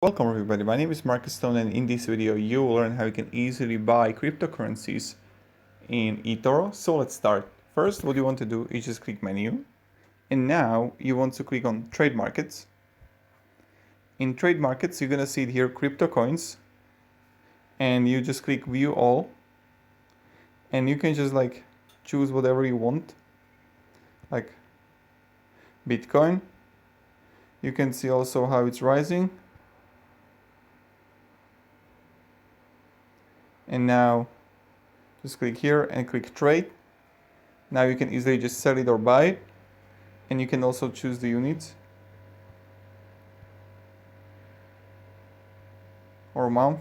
Welcome everybody, my name is Marcus Stone, and in this video you will learn how you can easily buy cryptocurrencies in eToro. So let's start. First, what you want to do is just click menu, and now you want to click on trade markets. In trade markets you're gonna see it here, crypto coins, and you just click view all, and you can just choose whatever you want, like Bitcoin. You can see also how it's rising. And now just click here and click trade. Now you can easily just sell it or buy it, and you can also choose the units or month.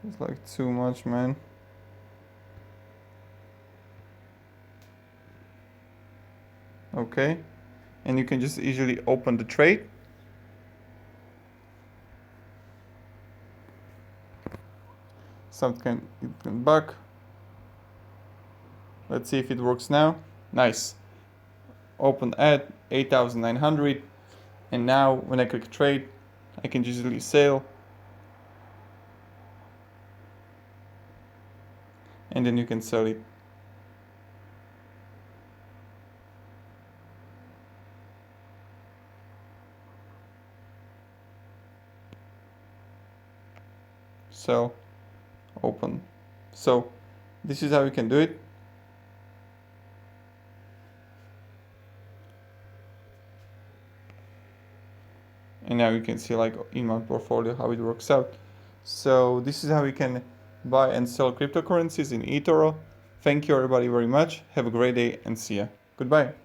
It's like too much, man. Okay, and you can just easily open the trade. Something can back. Let's see if it works now. Nice. Open at 8,900, and now when I click trade, I can easily sell, and then you can sell it. Sell, open. So this is how you can do it. And now you can see in my portfolio how it works out. So this is how you can buy and sell cryptocurrencies in eToro. Thank you everybody very much. Have a great day and see ya. Goodbye.